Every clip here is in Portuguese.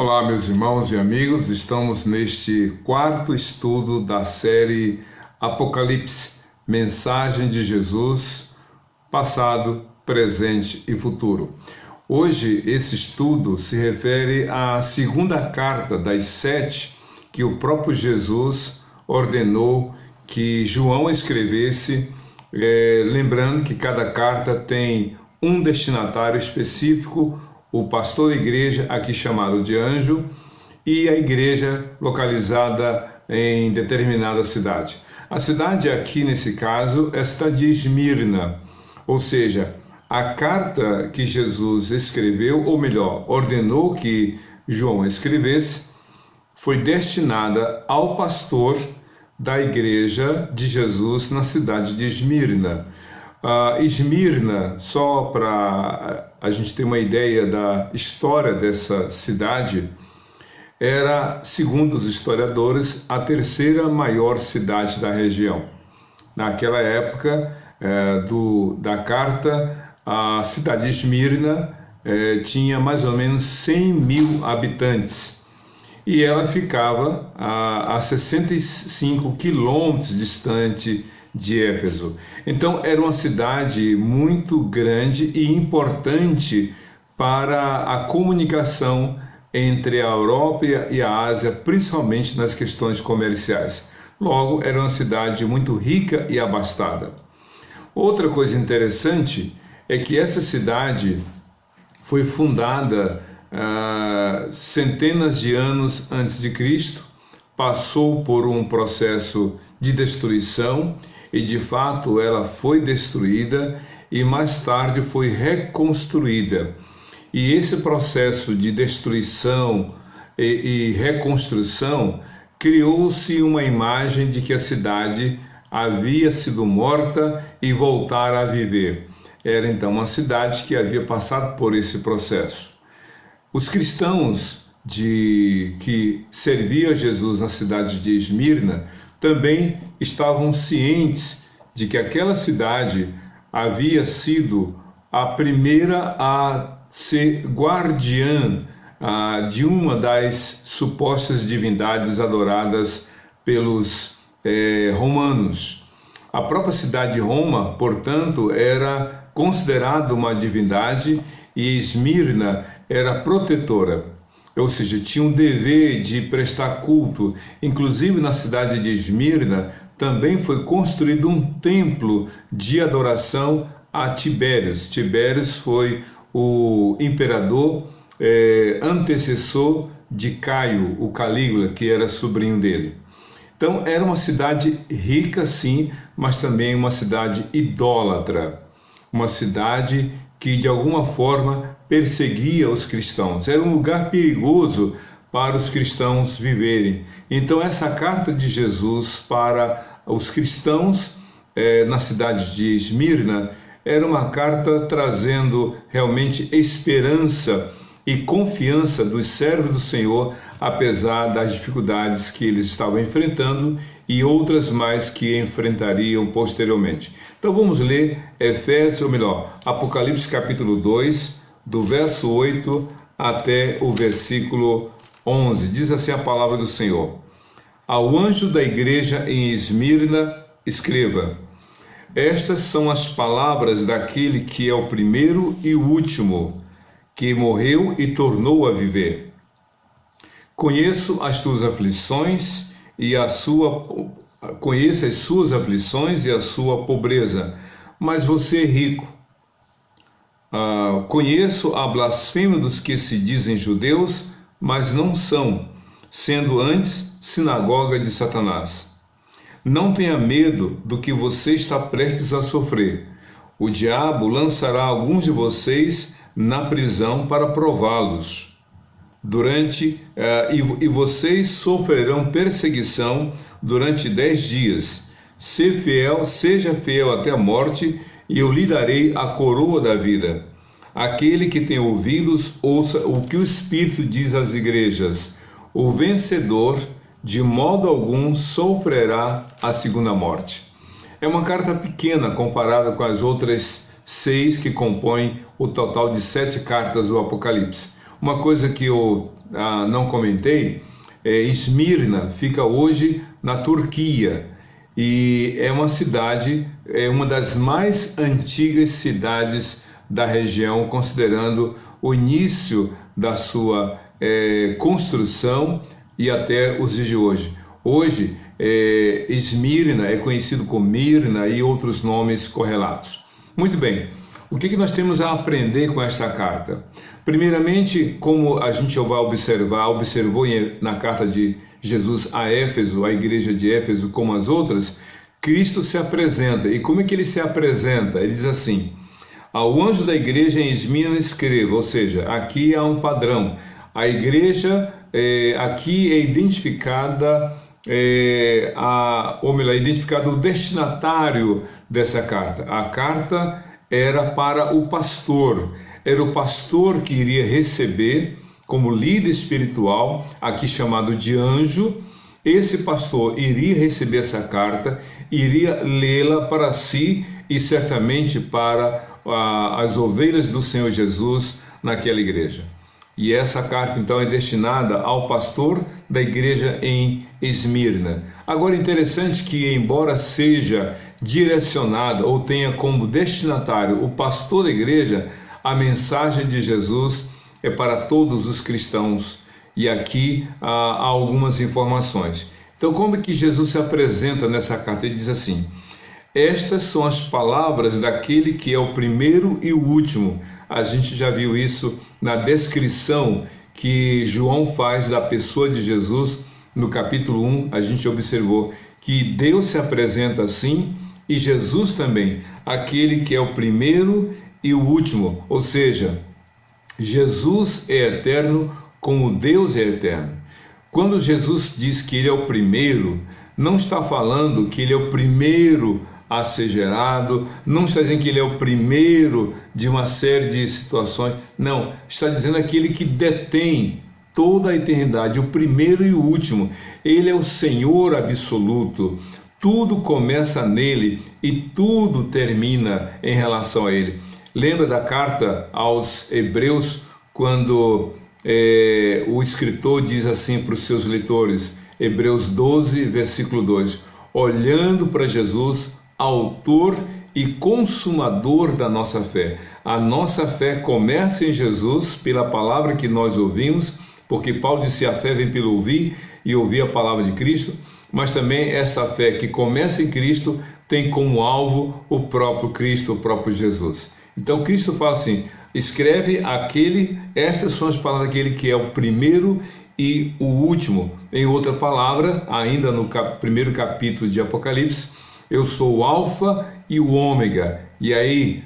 Olá, meus irmãos e amigos, estamos neste quarto estudo da série Apocalipse, Mensagem de Jesus, passado, presente e futuro. Hoje, esse estudo se refere à segunda carta das 7 que o próprio Jesus ordenou que João escrevesse, lembrando que cada carta tem um destinatário específico, o pastor da igreja, aqui chamado de anjo, e a igreja localizada em determinada cidade. A cidade aqui, nesse caso, é a cidade de Esmirna, ou seja, a carta que Jesus escreveu, ou melhor, ordenou que João escrevesse, foi destinada ao pastor da igreja de Jesus na cidade de Esmirna. Esmirna, só para a gente ter uma ideia da história dessa cidade, era, segundo os historiadores, a terceira maior cidade da região. Naquela época da carta, a cidade de Esmirna tinha mais ou menos 100 mil habitantes e ela ficava a 65 quilômetros distante de Éfeso. Então era uma cidade muito grande e importante para a comunicação entre a Europa e a Ásia, principalmente nas questões comerciais. Logo, era uma cidade muito rica e abastada. Outra coisa interessante é que essa cidade foi fundada centenas de anos antes de Cristo, passou por um processo de destruição e de fato ela foi destruída e mais tarde foi reconstruída. E esse processo de destruição e reconstrução criou-se uma imagem de que a cidade havia sido morta e voltar a viver. Era então uma cidade que havia passado por esse processo. Os cristãos que serviam a Jesus na cidade de Esmirna também estavam cientes de que aquela cidade havia sido a primeira a ser guardiã de uma das supostas divindades adoradas pelos romanos. A própria cidade de Roma, portanto, era considerada uma divindade e Esmirna era protetora. Ou seja, tinha um dever de prestar culto. Inclusive na cidade de Esmirna também foi construído um templo de adoração a Tibérios. Tibérios foi o imperador antecessor de Caio, o Calígula, que era sobrinho dele. Então era uma cidade rica sim, mas também uma cidade idólatra. Uma cidade que de alguma forma perseguia os cristãos. Era um lugar perigoso para os cristãos viverem. Então essa carta de Jesus para os cristãos na cidade de Esmirna era uma carta trazendo realmente esperança e confiança dos servos do Senhor, apesar das dificuldades que eles estavam enfrentando e outras mais que enfrentariam posteriormente. Então vamos ler Efésios, ou melhor, Apocalipse capítulo 2, do verso 8 até o versículo 11. Diz assim a palavra do Senhor: Ao anjo da igreja em Esmirna, escreva: Estas são as palavras daquele que é o primeiro e o último, que morreu e tornou a viver. Conheço as suas aflições e a sua pobreza, mas você é rico. Conheço a blasfêmia dos que se dizem judeus, mas não são, sendo antes sinagoga de Satanás. Não tenha medo do que você está prestes a sofrer. O diabo lançará alguns de vocês na prisão para prová-los. E vocês sofrerão perseguição durante 10 dias. Seja fiel até a morte, e eu lhe darei a coroa da vida. Aquele que tem ouvidos, ouça o que o Espírito diz às igrejas. O vencedor, de modo algum, sofrerá a segunda morte. É uma carta pequena comparada com as outras 6 que compõem o total de 7 cartas do Apocalipse. Uma coisa que eu não comentei, Esmirna fica hoje na Turquia e é uma cidade, é uma das mais antigas cidades da região, considerando o início da sua construção e até os dias de hoje. Hoje, Esmirna é conhecido como Mirna e outros nomes correlatos. Muito bem, o que nós temos a aprender com esta carta? Primeiramente, como a gente vai observou na carta de Jesus a Éfeso, a igreja de Éfeso, como as outras, Cristo se apresenta. E como é que ele se apresenta? Ele diz assim: ao anjo da igreja em Esmirna escreva, ou seja, aqui há um padrão. A igreja aqui é identificada, identificado o destinatário dessa carta. A carta era para o pastor, era o pastor que iria receber como líder espiritual, aqui chamado de anjo. Esse pastor iria receber essa carta, iria lê-la para si e certamente para as ovelhas do Senhor Jesus naquela igreja. E essa carta então é destinada ao pastor da igreja em Esmirna. Agora, interessante que, embora seja direcionada ou tenha como destinatário o pastor da igreja, a mensagem de Jesus é para todos os cristãos. E aqui há algumas informações. Então, como é que Jesus se apresenta nessa carta? Ele diz assim: estas são as palavras daquele que é o primeiro e o último. A gente já viu isso na descrição que João faz da pessoa de Jesus. No capítulo 1, a gente observou que Deus se apresenta assim e Jesus também, aquele que é o primeiro e o último. Ou seja, Jesus é eterno como Deus é eterno. Quando Jesus diz que ele é o primeiro, não está falando que ele é o primeiro a ser gerado, não está dizendo que ele é o primeiro de uma série de situações, não, está dizendo aquele que detém toda a eternidade, o primeiro e o último. Ele é o Senhor absoluto, tudo começa nele e tudo termina em relação a ele. Lembra da carta aos Hebreus, quando o escritor diz assim para os seus leitores, Hebreus 12, versículo 2, olhando para Jesus, autor e consumador da nossa fé. A nossa fé começa em Jesus pela palavra que nós ouvimos, porque Paulo disse: a fé vem pelo ouvir e ouvir a palavra de Cristo, mas também essa fé que começa em Cristo tem como alvo o próprio Cristo, o próprio Jesus. Então Cristo fala assim: escreve estas são as palavras daquele que é o primeiro e o último. Em outra palavra, ainda no primeiro capítulo de Apocalipse, eu sou o Alfa e o Ômega. E aí,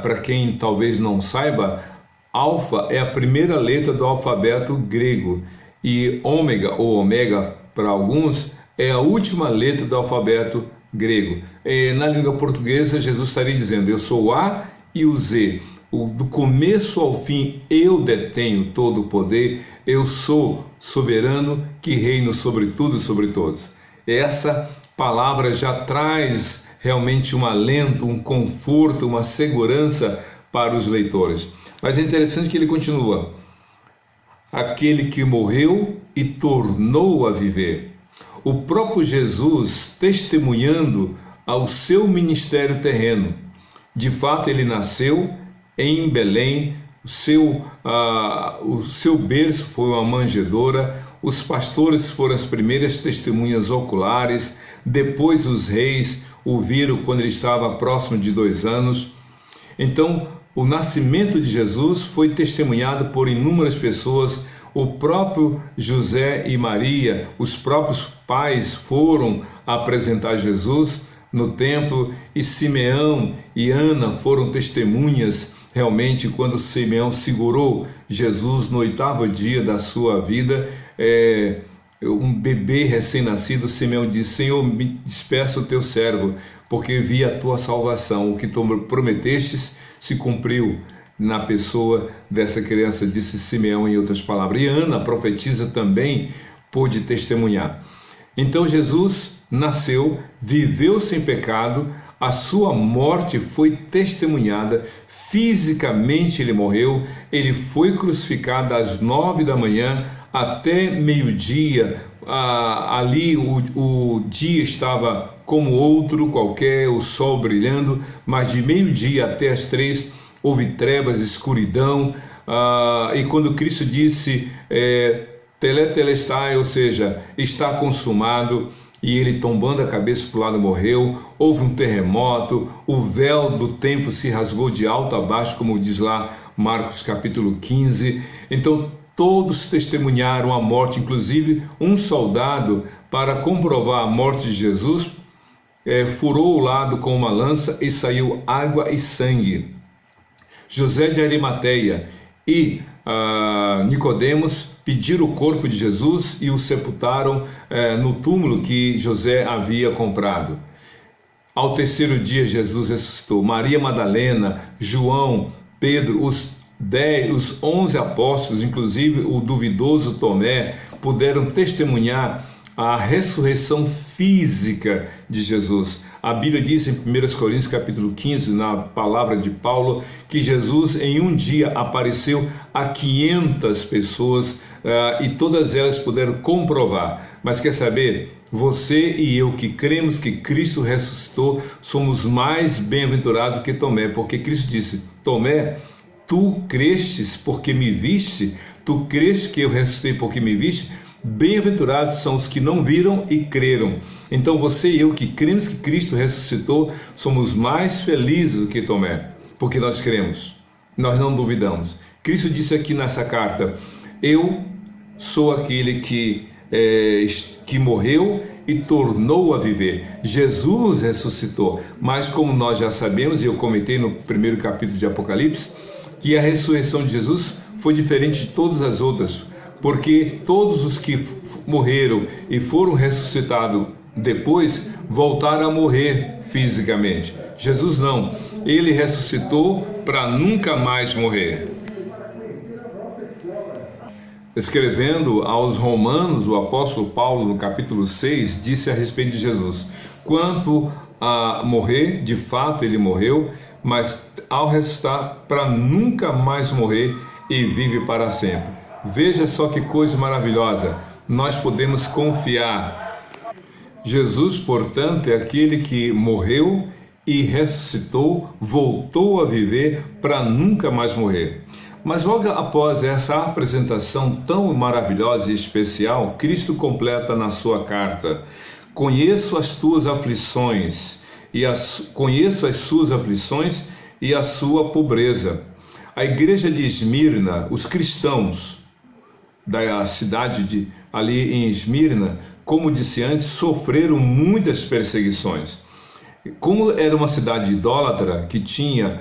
para quem talvez não saiba, Alfa é a primeira letra do alfabeto grego e Ômega, ou Omega para alguns, é a última letra do alfabeto grego. Na língua portuguesa, Jesus estaria dizendo: eu sou o A e o Z. Do começo ao fim, eu detenho todo o poder, eu sou soberano que reino sobre tudo e sobre todos. Essa palavra já traz realmente um alento, um conforto, uma segurança para os leitores. Mas é interessante que ele continua: aquele que morreu e tornou a viver. O próprio Jesus testemunhando ao seu ministério terreno. De fato, ele nasceu em Belém, o seu berço foi uma manjedoura, os pastores foram as primeiras testemunhas oculares, depois os reis o viram quando ele estava próximo de 2 anos. Então, o nascimento de Jesus foi testemunhado por inúmeras pessoas. O próprio José e Maria, os próprios pais foram apresentar Jesus no templo, e Simeão e Ana foram testemunhas. Realmente, quando Simeão segurou Jesus no 8º dia da sua vida, um bebê recém-nascido, Simeão disse: Senhor, me despeça o teu servo, porque vi a tua salvação, o que tu prometestes se cumpriu na pessoa dessa criança, disse Simeão em outras palavras. E Ana, profetisa, também pôde testemunhar. Então Jesus nasceu, viveu sem pecado, A sua morte foi testemunhada, fisicamente ele morreu, ele foi crucificado às 9 da manhã até meio-dia. Ali o dia estava como outro qualquer, o sol brilhando, mas de meio-dia até as 3 houve trevas, escuridão. E quando Cristo disse tetelestai, ou seja, está consumado, e ele tombando a cabeça para o lado morreu, houve um terremoto, o véu do templo se rasgou de alto a baixo, como diz lá Marcos capítulo 15. Então todos testemunharam a morte, inclusive um soldado, para comprovar a morte de Jesus, furou o lado com uma lança e saiu água e sangue. José de Arimateia e Nicodemos pediram o corpo de Jesus e o sepultaram no túmulo que José havia comprado. Ao terceiro dia Jesus ressuscitou. Maria Madalena, João, Pedro, os 11 apóstolos, inclusive o duvidoso Tomé, puderam testemunhar a ressurreição física de Jesus. A Bíblia diz em 1 Coríntios capítulo 15, na palavra de Paulo, que Jesus em um dia apareceu a 500 pessoas e todas elas puderam comprovar. Mas quer saber? Você e eu que cremos que Cristo ressuscitou, somos mais bem-aventurados que Tomé, porque Cristo disse: Tomé, tu crestes porque me viste? Tu creste que eu ressuscitei porque me viste? Bem-aventurados são os que não viram e creram. Então você e eu que cremos que Cristo ressuscitou, somos mais felizes do que Tomé, porque nós cremos, nós não duvidamos. Cristo disse aqui nessa carta: eu sou aquele que morreu e tornou a viver. Jesus ressuscitou, mas como nós já sabemos, e eu comentei no primeiro capítulo de Apocalipse, que a ressurreição de Jesus foi diferente de todas as outras, porque todos os que morreram e foram ressuscitados depois voltaram a morrer fisicamente. Jesus não, ele ressuscitou para nunca mais morrer. Escrevendo aos Romanos, o apóstolo Paulo, no capítulo 6, disse a respeito de Jesus: quanto a morrer, de fato ele morreu, mas ao ressuscitar, para nunca mais morrer, e vive para sempre. Veja só que coisa maravilhosa, nós podemos confiar. Jesus, portanto, é aquele que morreu e ressuscitou, voltou a viver para nunca mais morrer. Mas logo após essa apresentação tão maravilhosa e especial, Cristo completa na sua carta: conheço as tuas aflições, conheço as suas aflições e a sua pobreza. A igreja de Esmirna, os cristãos da cidade ali em Esmirna, como disse antes, sofreram muitas perseguições. Como era uma cidade idólatra, que tinha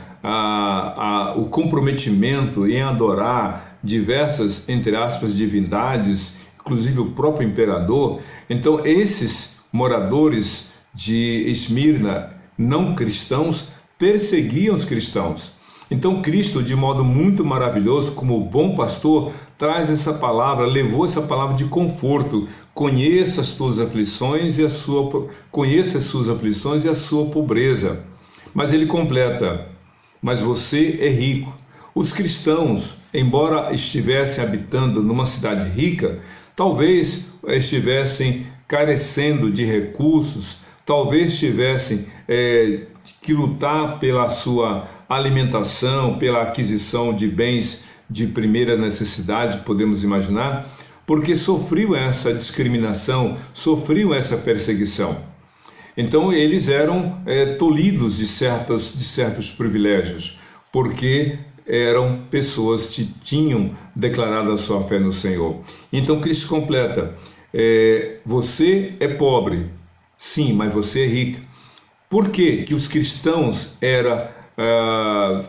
o comprometimento em adorar diversas, entre aspas, divindades, inclusive o próprio imperador, então esses moradores de Esmirna, não cristãos, perseguiam os cristãos. Então Cristo, de modo muito maravilhoso, como bom pastor, traz essa palavra, levou essa palavra de conforto. Conheça as tuas aflições e conheça as suas aflições e a sua pobreza. Mas ele completa: mas você é rico. Os cristãos, embora estivessem habitando numa cidade rica, talvez estivessem carecendo de recursos, talvez tivessem que lutar pela sua alimentação, pela aquisição de bens de primeira necessidade, podemos imaginar, porque sofriam essa discriminação, sofriam essa perseguição. Então eles eram tolhidos de certos privilégios, porque eram pessoas que tinham declarado a sua fé no Senhor. Então Cristo completa: você é pobre, sim, mas você é rico. Por que os cristãos eram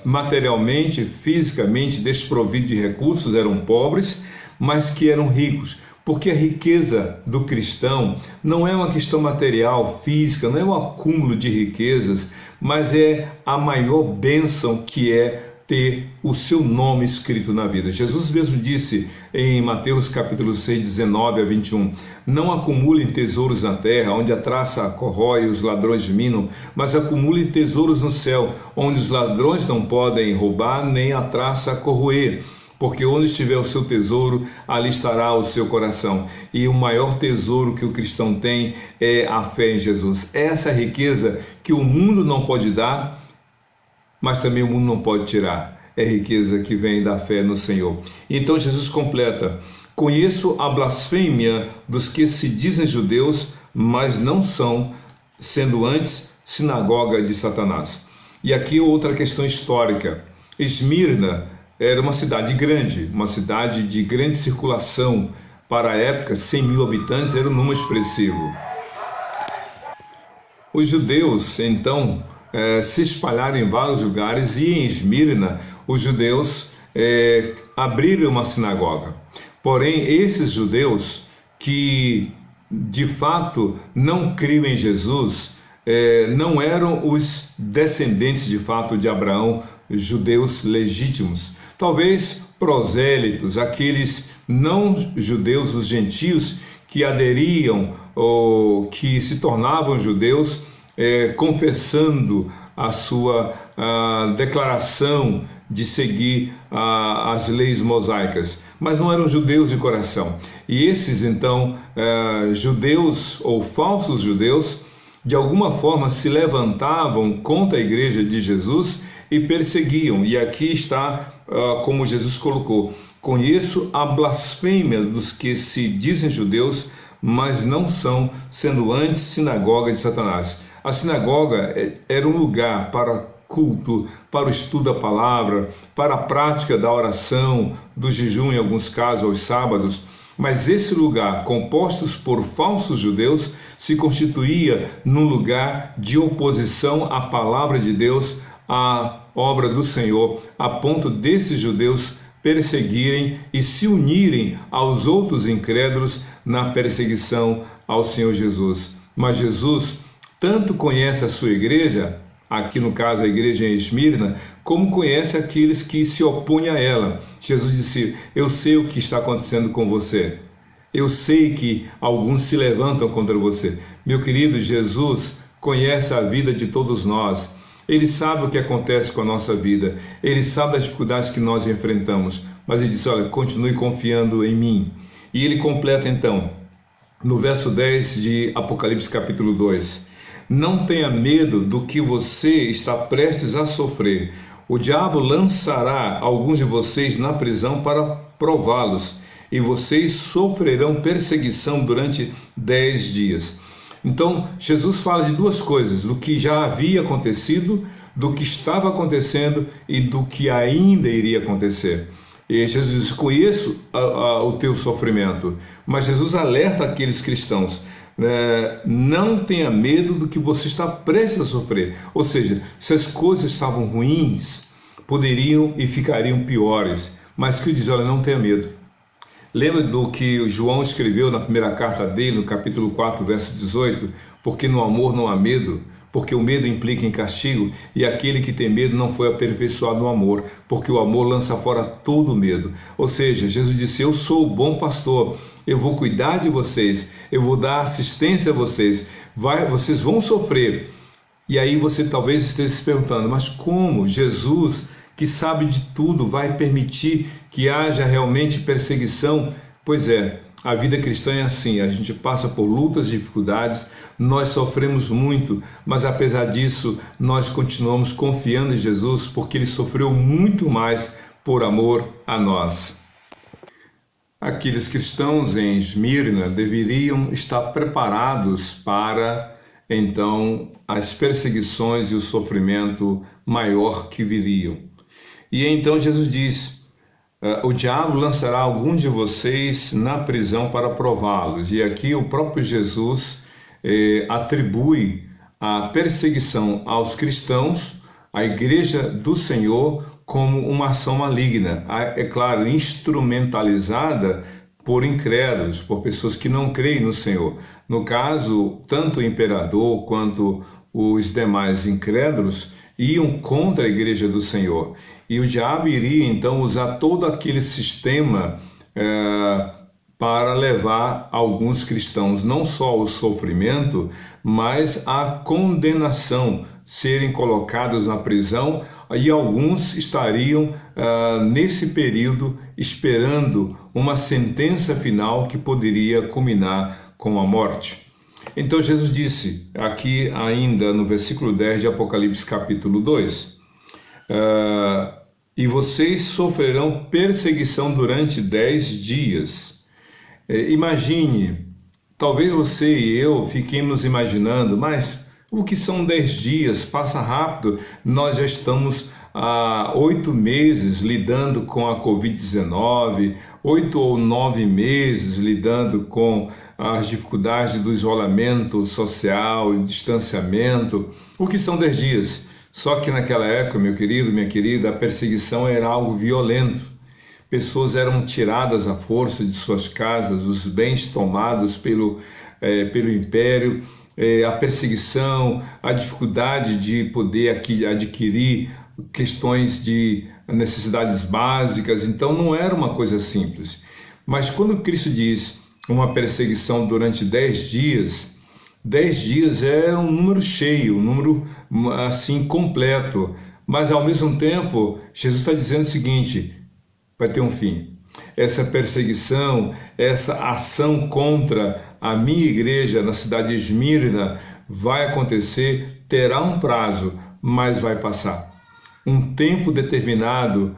materialmente, fisicamente desprovidos de recursos, eram pobres, mas que eram ricos? Porque a riqueza do cristão não é uma questão material, física, não é um acúmulo de riquezas, mas é a maior bênção, que é ter o seu nome escrito na vida. Jesus mesmo disse em Mateus capítulo 6, 19 a 21, não acumulem tesouros na terra, onde a traça corrói e os ladrões minam, mas acumulem tesouros no céu, onde os ladrões não podem roubar, nem a traça corroer. Porque onde estiver o seu tesouro, ali estará o seu coração. E o maior tesouro que o cristão tem é a fé em Jesus. Essa é a riqueza que o mundo não pode dar, mas também o mundo não pode tirar. É riqueza que vem da fé no Senhor. Então Jesus completa: conheço a blasfêmia dos que se dizem judeus, mas não são, sendo antes sinagoga de Satanás. E aqui outra questão histórica. Esmirna era uma cidade grande, uma cidade de grande circulação. Para a época, 100 mil habitantes era um número expressivo. Os judeus, então, se espalharam em vários lugares, e em Esmirna os judeus abriram uma sinagoga. Porém, esses judeus que de fato não criam em Jesus, não eram os descendentes de fato de Abraão, judeus legítimos. Talvez prosélitos, aqueles não judeus, os gentios, que aderiam ou que se tornavam judeus, confessando a sua declaração de seguir as leis mosaicas, mas não eram judeus de coração. E esses então judeus ou falsos judeus de alguma forma se levantavam contra a igreja de Jesus e perseguiam. E aqui está como Jesus colocou: conheço a blasfêmia dos que se dizem judeus, mas não são, sendo antes sinagoga de Satanás. A sinagoga era um lugar para culto, para o estudo da palavra, para a prática da oração, do jejum em alguns casos aos sábados. Mas esse lugar, compostos por falsos judeus, se constituía num lugar de oposição à palavra de Deus, à obra do Senhor, a ponto desses judeus perseguirem e se unirem aos outros incrédulos na perseguição ao Senhor Jesus. Mas Jesus tanto conhece a sua igreja, aqui no caso a igreja em Esmirna, como conhece aqueles que se opõem a ela. Jesus disse: eu sei o que está acontecendo com você. Eu sei que alguns se levantam contra você. Meu querido, Jesus conhece a vida de todos nós. Ele sabe o que acontece com a nossa vida. Ele sabe as dificuldades que nós enfrentamos. Mas ele diz: olha, continue confiando em mim. E ele completa então, no verso 10 de Apocalipse capítulo 2. Não tenha medo do que você está prestes a sofrer. O diabo lançará alguns de vocês na prisão para prová-los, e vocês sofrerão perseguição durante 10 dias. Então, Jesus fala de duas coisas: do que já havia acontecido, do que estava acontecendo e do que ainda iria acontecer. E Jesus diz: conheço o teu sofrimento. Mas Jesus alerta aqueles cristãos: não tenha medo do que você está prestes a sofrer. Ou seja, se as coisas estavam ruins, poderiam e ficariam piores. Mas que diz: olha, não tenha medo. Lembra do que João escreveu na primeira carta dele, no capítulo 4, verso 18? Porque no amor não há medo, porque o medo implica em castigo, e aquele que tem medo não foi aperfeiçoado no amor, porque o amor lança fora todo o medo. Ou seja, Jesus disse: eu sou o bom pastor, eu vou cuidar de vocês, eu vou dar assistência a vocês, vocês vão sofrer. E aí você talvez esteja se perguntando: mas como Jesus, que sabe de tudo, vai permitir que haja realmente perseguição? Pois é, a vida cristã é assim, a gente passa por lutas, dificuldades, nós sofremos muito, mas apesar disso, nós continuamos confiando em Jesus, porque Ele sofreu muito mais por amor a nós. Aqueles cristãos em Esmirna deveriam estar preparados para, então, as perseguições e o sofrimento maior que viriam. E então Jesus diz: o diabo lançará alguns de vocês na prisão para prová-los. E aqui o próprio Jesus atribui a perseguição aos cristãos, à igreja do Senhor, como uma ação maligna. É claro, instrumentalizada por incrédulos, por pessoas que não creem no Senhor. No caso, tanto o imperador quanto os demais incrédulos iam contra a igreja do Senhor. e o diabo iria então usar todo aquele sistema para levar alguns cristãos não só ao sofrimento, mas à condenação, serem colocados na prisão, e alguns estariam nesse período esperando uma sentença final que poderia culminar com a morte. Então Jesus disse, aqui ainda no versículo 10 de Apocalipse capítulo 2, e vocês sofrerão perseguição durante 10 dias. Imagine, talvez você e eu fiquemos imaginando, mas o que são 10 dias? Passa rápido, nós já estamos há 8 meses lidando com a Covid-19, 8 ou 9 meses lidando com as dificuldades do isolamento social e distanciamento. O que são 10 dias? Só que naquela época, meu querido, minha querida, a perseguição era algo violento. Pessoas eram tiradas à força de suas casas, os bens tomados pelo império, a perseguição, a dificuldade de poder adquirir questões de necessidades básicas. Então não era uma coisa simples. Mas quando Cristo diz uma perseguição durante 10 dias, 10 dias é um número cheio, um número assim completo. Mas ao mesmo tempo, Jesus está dizendo o seguinte: vai ter um fim. Essa perseguição, essa ação contra a minha igreja na cidade de Esmirna vai acontecer, terá um prazo, mas vai passar. Um tempo determinado,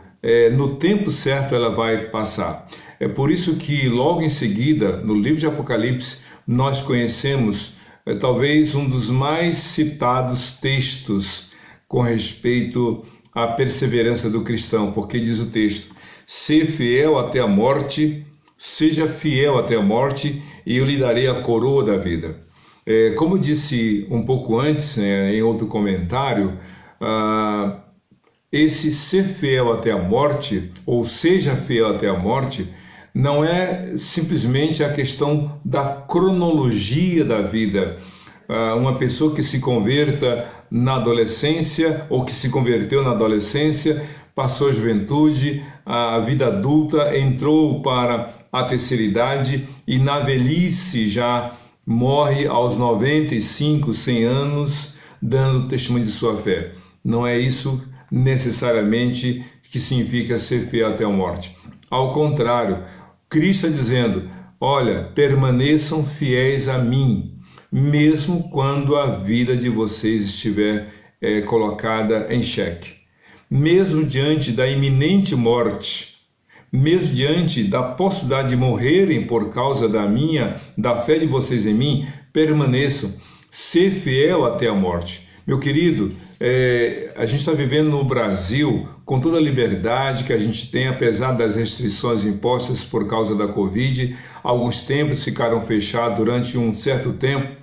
no tempo certo ela vai passar. É por isso que logo em seguida, no livro de Apocalipse, nós conhecemos talvez um dos mais citados textos com respeito à perseverança do cristão, porque diz o texto: ser fiel até a morte, seja fiel até a morte, e eu lhe darei a coroa da vida. Como eu disse um pouco antes, em outro comentário, esse ser fiel até a morte, ou seja fiel até a morte, não é simplesmente a questão da cronologia da vida. Uma pessoa que se converta na adolescência, ou que se converteu na adolescência, passou a juventude, a vida adulta, entrou para a terceira idade e na velhice já morre aos 95, 100 anos, dando testemunho de sua fé. Não é isso necessariamente que significa ser fiel até a morte. Ao contrário, Cristo está dizendo: olha, permaneçam fiéis a mim, mesmo quando a vida de vocês estiver colocada em xeque. Mesmo diante da iminente morte, mesmo diante da possibilidade de morrerem por causa da fé de vocês em mim, permaneçam, ser fiel até a morte. Meu querido, a gente está vivendo no Brasil com toda a liberdade que a gente tem, apesar das restrições impostas por causa da Covid. Alguns templos ficaram fechados durante um certo tempo,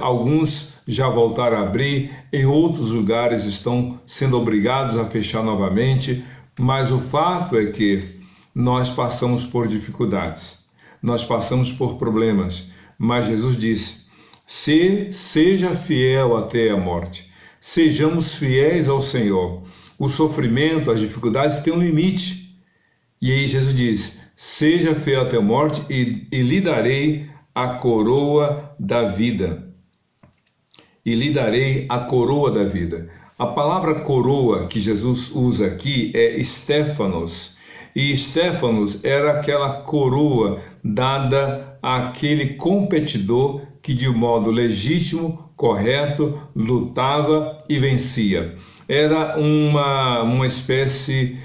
alguns já voltaram a abrir, em outros lugares estão sendo obrigados a fechar novamente, mas o fato é que nós passamos por dificuldades, nós passamos por problemas, mas Jesus disse: seja fiel até a morte, sejamos fiéis ao Senhor. O sofrimento, as dificuldades têm um limite, e aí Jesus diz: seja fiel até a morte e lhe darei a coroa da vida. E lhe darei a coroa da vida. A palavra coroa que Jesus usa aqui é Stéphanos. E Stéphanos era aquela coroa dada àquele competidor que de modo legítimo, correto, lutava e vencia. Era uma espécie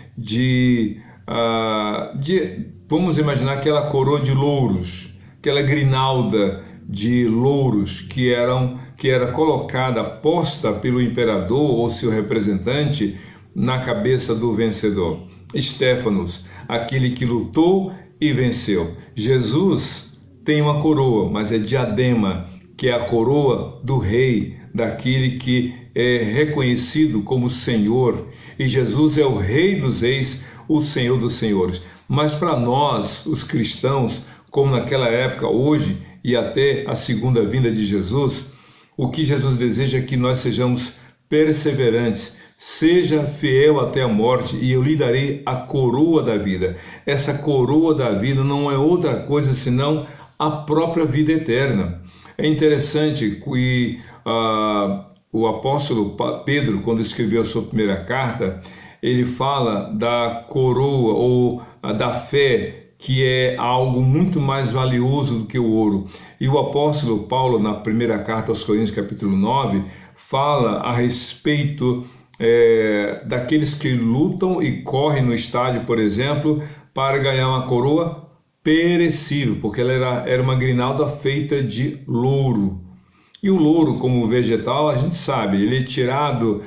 vamos imaginar aquela coroa de louros, aquela grinalda de louros que era colocada, posta pelo imperador ou seu representante na cabeça do vencedor. Stéphanos, aquele que lutou e venceu. Jesus tem uma coroa, mas é diadema, que é a coroa do rei, daquele que é reconhecido como Senhor. E Jesus é o Rei dos Reis, o Senhor dos Senhores. Mas para nós, os cristãos, como naquela época, hoje e até a segunda vinda de Jesus, o que Jesus deseja é que nós sejamos perseverantes, seja fiel até a morte e eu lhe darei a coroa da vida. Essa coroa da vida não é outra coisa senão a própria vida eterna. É interessante que o apóstolo Pedro, quando escreveu a sua primeira carta, ele fala da coroa ou da fé, que é algo muito mais valioso do que o ouro. E o apóstolo Paulo, na primeira carta aos Coríntios, capítulo 9, fala a respeito daqueles que lutam e correm no estádio, por exemplo, para ganhar uma coroa perecível, porque ela era uma grinalda feita de louro. E o louro, como vegetal, a gente sabe, ele é tirado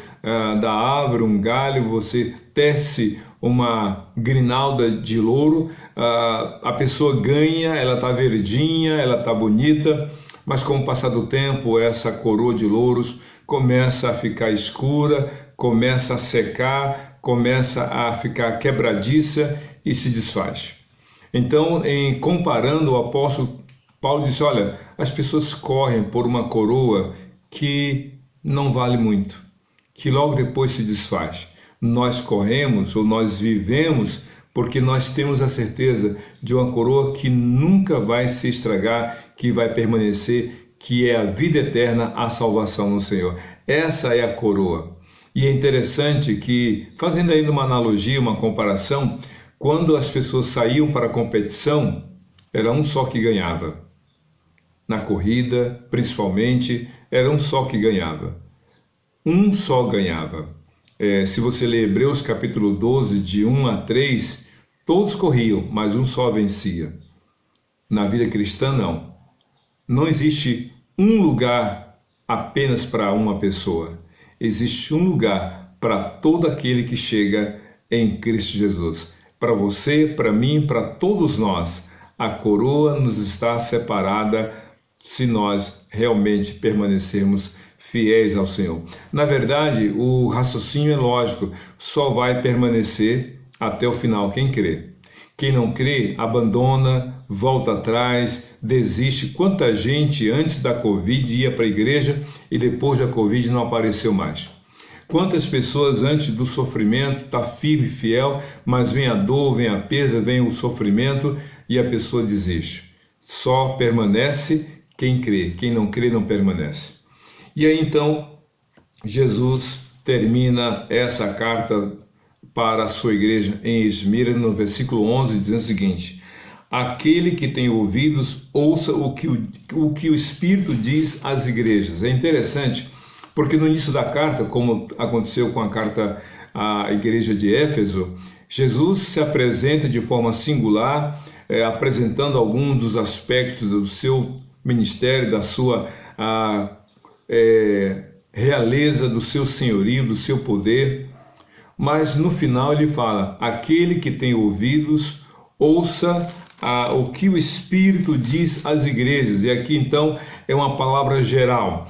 da árvore, um galho, você tece uma grinalda de louro, a pessoa ganha, ela está verdinha, ela está bonita, mas com o passar do tempo, essa coroa de louros começa a ficar escura, começa a secar, começa a ficar quebradiça e se desfaz. Então, comparando, o apóstolo Paulo disse, olha, as pessoas correm por uma coroa que não vale muito, que logo depois se desfaz. Nós corremos ou nós vivemos porque nós temos a certeza de uma coroa que nunca vai se estragar, que vai permanecer, que é a vida eterna, a salvação no Senhor. Essa é a coroa. E é interessante que, fazendo ainda uma analogia, uma comparação, quando as pessoas saíam para a competição, era um só que ganhava. Na corrida, principalmente, era um só que ganhava. Um só ganhava. Se você ler Hebreus capítulo 12, de 1 a 3, todos corriam, mas um só vencia. Na vida cristã, não. Não existe um lugar apenas para uma pessoa. Existe um lugar para todo aquele que chega em Cristo Jesus. Para você, para mim, para todos nós, a coroa nos está separada se nós realmente permanecermos fiéis ao Senhor. Na verdade, o raciocínio é lógico, só vai permanecer até o final quem crê. Quem não crê, abandona, volta atrás, desiste. Quanta gente antes da Covid ia para a igreja e depois da Covid não apareceu mais. Quantas pessoas antes do sofrimento está firme e fiel, mas vem a dor, vem a perda, vem o sofrimento e a pessoa desiste. Só permanece quem crê, quem não crê não permanece. E aí então Jesus termina essa carta para a sua igreja em Esmirna, no versículo 11, dizendo o seguinte: aquele que tem ouvidos, ouça o que o Espírito diz às igrejas. É interessante, porque no início da carta, como aconteceu com a carta à igreja de Éfeso, Jesus se apresenta de forma singular, apresentando alguns dos aspectos do seu ministério, da sua realeza, do seu senhorio, do seu poder. Mas no final ele fala: aquele que tem ouvidos, ouça o que o Espírito diz às igrejas. E aqui então é uma palavra geral.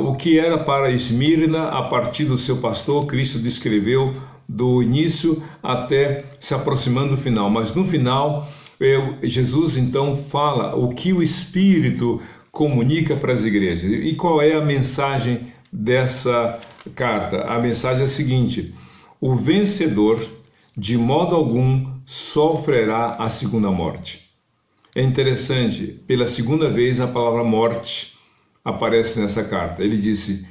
O que era para Esmirna, a partir do seu pastor, Cristo descreveu do início até se aproximando do final. Mas no final, Jesus então fala o que o Espírito comunica para as igrejas. E qual é a mensagem dessa carta? A mensagem é a seguinte: o vencedor, de modo algum, sofrerá a segunda morte. É interessante, pela segunda vez a palavra morte aparece nessa carta. Ele disse: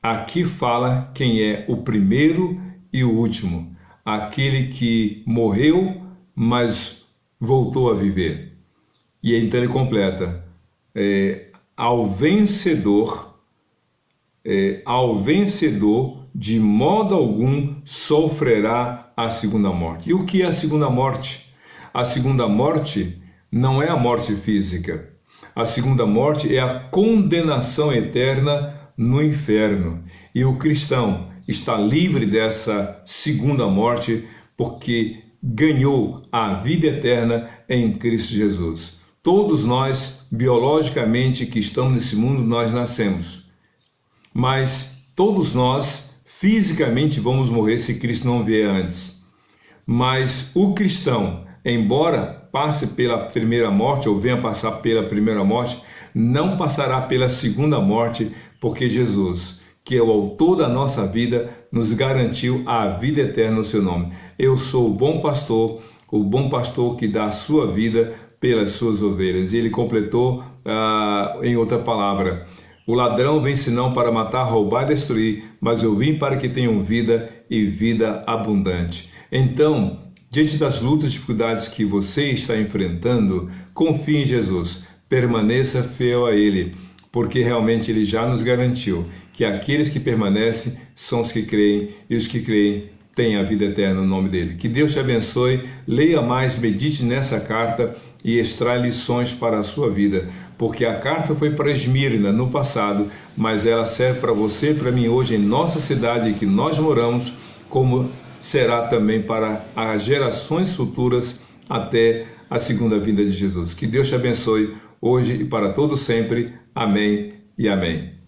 aqui fala quem é o primeiro e o último, aquele que morreu, mas voltou a viver. E então ele completa: ao vencedor, de modo algum sofrerá a segunda morte. E o que é a segunda morte? A segunda morte não é a morte física. A segunda morte é a condenação eterna no inferno. E o cristão está livre dessa segunda morte porque ganhou a vida eterna em Cristo Jesus. Todos nós, biologicamente, que estamos nesse mundo, nós nascemos. Mas todos nós fisicamente vamos morrer se Cristo não vier antes. Mas o cristão, embora passe pela primeira morte ou venha passar pela primeira morte, não passará pela segunda morte, porque Jesus, que é o autor da nossa vida, nos garantiu a vida eterna no seu nome. Eu sou o bom pastor que dá a sua vida pelas suas ovelhas. E ele completou em outra palavra: o ladrão vem senão para matar, roubar e destruir, mas eu vim para que tenham vida e vida abundante. Então, diante das lutas e dificuldades que você está enfrentando, confie em Jesus, permaneça fiel a Ele, porque realmente Ele já nos garantiu que aqueles que permanecem são os que creem, e os que creem têm a vida eterna no nome dEle. Que Deus te abençoe, leia mais, medite nessa carta e extrai lições para a sua vida, porque a carta foi para Esmirna no passado, mas ela serve para você e para mim hoje em nossa cidade em que nós moramos, como será também para as gerações futuras até a segunda vinda de Jesus. Que Deus te abençoe hoje e para todo sempre. Amém e amém.